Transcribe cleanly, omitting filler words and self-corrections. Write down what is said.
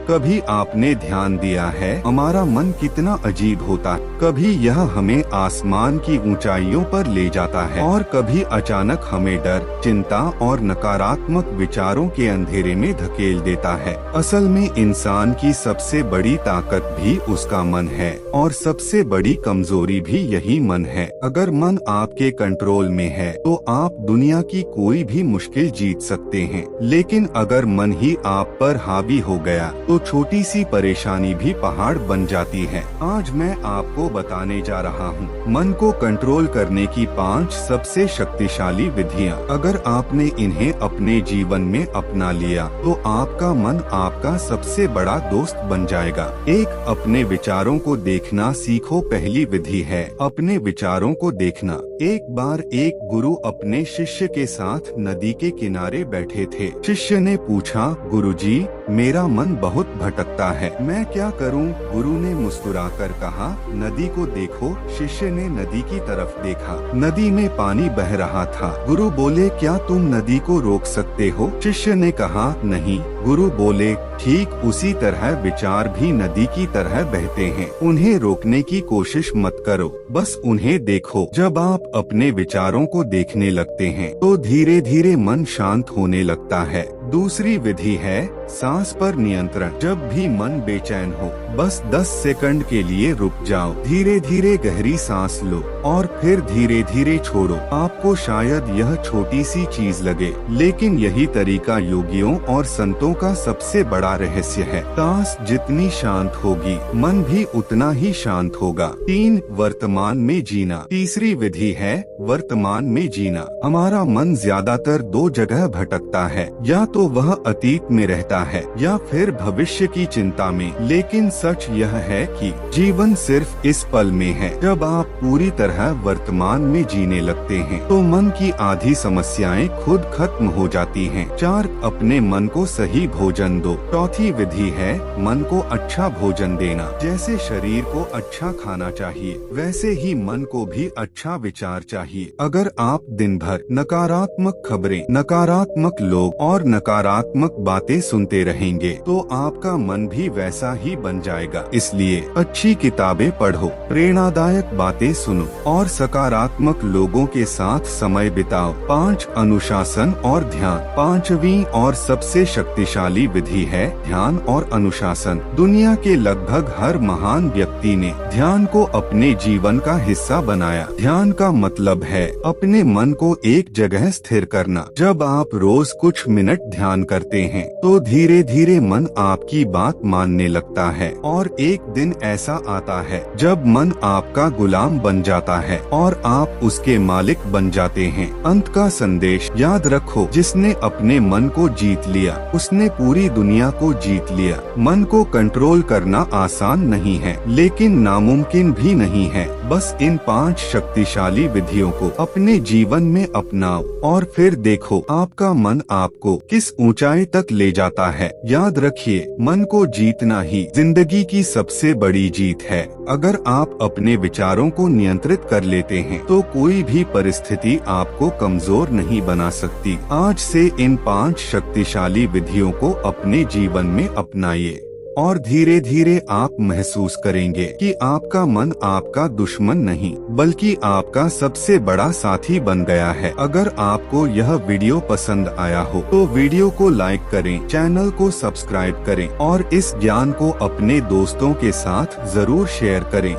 कभी आपने ध्यान दिया है हमारा मन कितना अजीब होता है। कभी यह हमें आसमान की ऊंचाइयों पर ले जाता है और कभी अचानक हमें डर, चिंता और नकारात्मक विचारों के अंधेरे में धकेल देता है। असल में इंसान की सबसे बड़ी ताकत भी उसका मन है और सबसे बड़ी कमजोरी भी यही मन है। अगर मन आपके कंट्रोल में है तो आप दुनिया की कोई भी मुश्किल जीत सकते हैं, लेकिन अगर मन ही आप पर हावी हो गया तो छोटी सी परेशानी भी पहाड़ बन जाती है। आज मैं आपको बताने जा रहा हूँ मन को कंट्रोल करने की 5 सबसे शक्तिशाली विधियाँ। अगर आपने इन्हें अपने जीवन में अपना लिया तो आपका मन आपका सबसे बड़ा दोस्त बन जाएगा। 1. अपने विचारों को देखना सीखो। पहली विधि है अपने विचारों को देखना। एक बार एक गुरु अपने शिष्य के साथ नदी के किनारे बैठे थे। शिष्य ने पूछा, गुरुजी, मेरा मन बहुत भटकता है, मैं क्या करूं? गुरु ने मुस्कुराकर कहा, नदी को देखो। शिष्य ने नदी की तरफ देखा। नदी में पानी बह रहा था। गुरु बोले, क्या तुम नदी को रोक सकते हो? शिष्य ने कहा, नहीं। गुरु बोले, ठीक उसी तरह विचार भी नदी की तरह बहते हैं, उन्हें रोकने की कोशिश मत करो, बस उन्हें देखो। जब आप अपने विचारों को देखने लगते हैं तो धीरे धीरे मन शांत होने लगता है। दूसरी विधि है सांस पर नियंत्रण। जब भी मन बेचैन हो बस 10 सेकंड के लिए रुक जाओ, धीरे धीरे गहरी सांस लो और फिर धीरे धीरे छोड़ो। आपको शायद यह छोटी सी चीज लगे, लेकिन यही तरीका योगियों और संतों का सबसे बड़ा रहस्य है। सांस जितनी शांत होगी मन भी उतना ही शांत होगा। 3. वर्तमान में जीना। तीसरी विधि है वर्तमान में जीना। हमारा मन ज्यादातर 2 जगह भटकता है, या तो वह अतीत में रहता है या फिर भविष्य की चिंता में। लेकिन सच यह है कि जीवन सिर्फ इस पल में है। जब आप पूरी तरह वर्तमान में जीने लगते हैं तो मन की आधी समस्याएं खुद खत्म हो जाती हैं। 4. अपने मन को सही भोजन दो। चौथी विधि है मन को अच्छा भोजन देना। जैसे शरीर को अच्छा खाना चाहिए वैसे ही मन को भी अच्छा विचार चाहिए। अगर आप दिन भर नकारात्मक खबरें, नकारात्मक लोग और नकारात्मक बातें सुनते रहेंगे तो आपका मन भी वैसा ही बन जाएगा। इसलिए अच्छी किताबें पढ़ो, प्रेरणादायक बातें सुनो और सकारात्मक लोगों के साथ समय बिताओ। 5. अनुशासन और ध्यान। 5वीं और सबसे शक्तिशाली विधि है ध्यान और अनुशासन। दुनिया के लगभग हर महान व्यक्ति ने ध्यान को अपने जीवन का हिस्सा बनाया। ध्यान का मतलब है अपने मन को एक जगह स्थिर करना। जब आप रोज कुछ मिनट ध्यान करते हैं तो धीरे धीरे मन आपकी बात मानने लगता है और एक दिन ऐसा आता है जब मन आपका गुलाम बन जाता है और आप उसके मालिक बन जाते हैं। अंत का संदेश याद रखो, जिसने अपने मन को जीत लिया उसने पूरी दुनिया को जीत लिया। मन को कंट्रोल करना आसान नहीं है, लेकिन नामुमकिन भी नहीं है। बस इन 5 शक्तिशाली विधियों को अपने जीवन में अपनाओ और फिर देखो आपका मन आपको किस ऊंचाई तक ले जाता है। याद रखिए, मन को जीतना ही जिंदगी की सबसे बड़ी जीत है। अगर आप अपने विचारों को नियंत्रित कर लेते हैं तो कोई भी परिस्थिति आपको कमजोर नहीं बना सकती। आज से इन 5 शक्तिशाली विधियों को अपने जीवन में अपनाइए और धीरे धीरे आप महसूस करेंगे कि आपका मन आपका दुश्मन नहीं बल्कि आपका सबसे बड़ा साथी बन गया है। अगर आपको यह वीडियो पसंद आया हो तो वीडियो को लाइक करें, चैनल को सब्सक्राइब करें और इस ज्ञान को अपने दोस्तों के साथ जरूर शेयर करें।